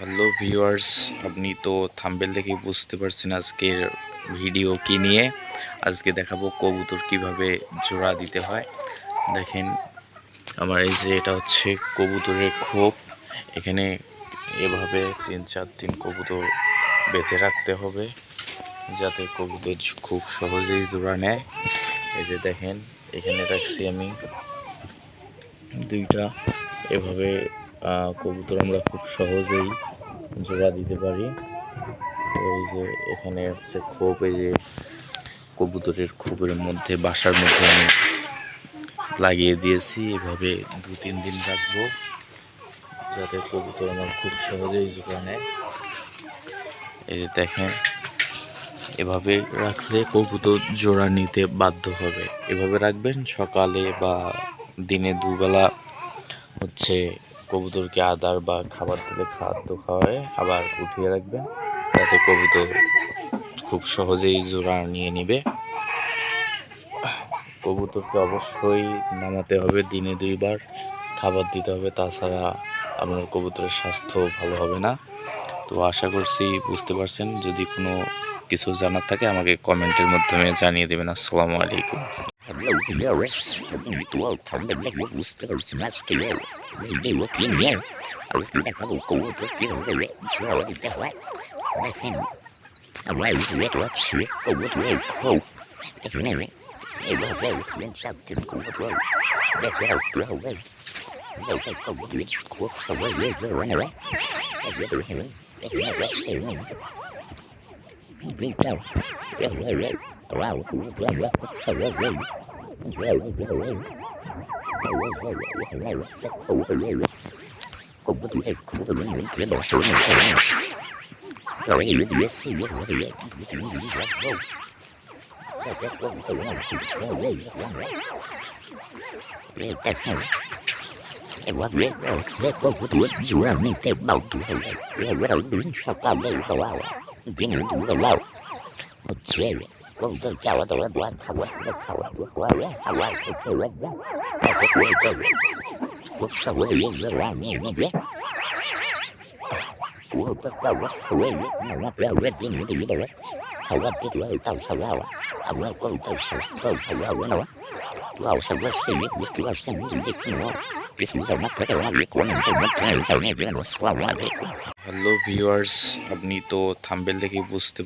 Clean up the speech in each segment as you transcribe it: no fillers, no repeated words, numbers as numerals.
Hello viewers, আপনি তো thumbnail দেখেই বুঝতে পারছেন আজকের ভিডিও কি নিয়ে। আজকে দেখাবো কবুতর কিভাবে জোড়া দিতে হয়। দেখেন আমার এই যে এটা হচ্ছে কবুতরের খোপ। এখানে এভাবে 3-4 দিন কবুতর বেঁধে রাখতে হবে যাতে কবুতর খুব সহজেই জোড়া নেয়। এই যে দেখেন এখানে রাখছি আমি দুইটা। এভাবে কবুতর আমরা খুব সহজেই জোড়া দিতে পারি। এই যে এখানে হচ্ছে খোপ, এই যে কবুতরের খোপের মধ্যে বাসার মধ্যে আমি লাগিয়ে দিয়েছি। এভাবে 2-3 দিন রাখবো যাতে কবুতর আমার খুব সহজেই জোড়া নেয়। এই যে দেখেন এভাবে রাখলে কবুতর জোড়া নিতে বাধ্য হবে। এভাবে রাখবেন, সকালে বা দিনে দুবেলা হচ্ছে কবুতরকে আদার বা খাবার থেকে খাদ্য খাওয়ায় আবার উঠিয়ে রাখবেন যাতে কবুতর খুব সহজেই জোড়া নিয়ে নিবে। কবুতরকে অবশ্যই নামাতে হবে, দিনে 2 বার খাবার দিতে হবে, তাছাড়া আপনার কবুতরের স্বাস্থ্য ভালো হবে না। তো আশা করছি বুঝতে পারছেন। যদি কোনো কিছু জানার থাকে আমাকে কমেন্টের মাধ্যমে জানিয়ে দেবেন। আসসালামু আলাইকুম। হ্যালো ভিউয়ার্স, আপনি তো থাম্বনেল দেখেই বুঝতে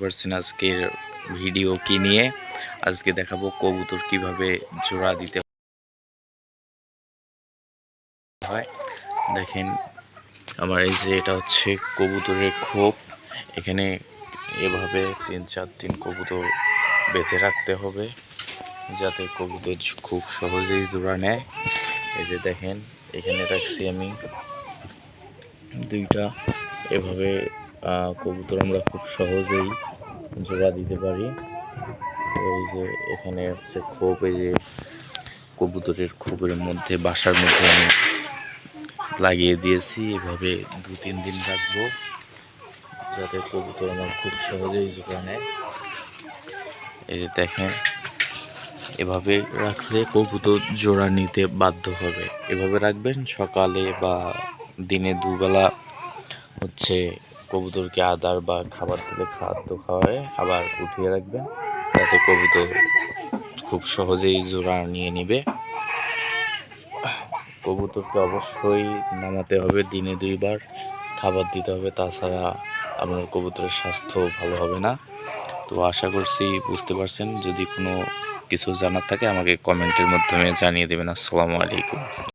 পারছেন আজকের ভিডিও কি নিয়ে। আজকে দেখাবো কবুতর কিভাবে জোড়া দিতে হয়। দেখেন আমার এই যে এটা হচ্ছে কবুতরের খোপ। এখানে এভাবে 3-4 দিন কবুতর বেঁধে রাখতে হবে যাতে কবুতর খুব সহজেই জোড়া নেয়। এই যে দেখেন এখানে রাখছি আমি দুইটা। এভাবে কবুতর আমরা খুব সহজেই জোড়া দিতে পারি। এই যে এখানে হচ্ছে খোপ, এই যে কবুতরের খোপের মধ্যে বাসার মধ্যে আমি লাগিয়ে দিয়েছি। এভাবে 2-3 দিন রাখবো যাতে কবুতর আমার খুব সহজেই জোড়া নেয়। এই যে দেখেন এভাবে রাখলে কবুতর জোড়া নিতে বাধ্য হবে। এভাবে রাখবেন, সকালে বা দিনে 2 বেলা হচ্ছে কবুতরকে আদার বা খাবার থেকে খাদ্য খাওয়ায় আবার উঠিয়ে রাখবেন যাতে কবুতর খুব সহজেই জোড়া নিয়ে নিবে। কবুতরকে অবশ্যই নামাতে হবে, দিনে 2 বার খাবার দিতে হবে, তাছাড়া আপনার কবুতরের স্বাস্থ্য ভালো হবে না। তো আশা করছি বুঝতে পারছেন। যদি কোনো কিছু জানার থাকে আমাকে কমেন্টের মাধ্যমে জানিয়ে দেবেন। আসসালামু আলাইকুম।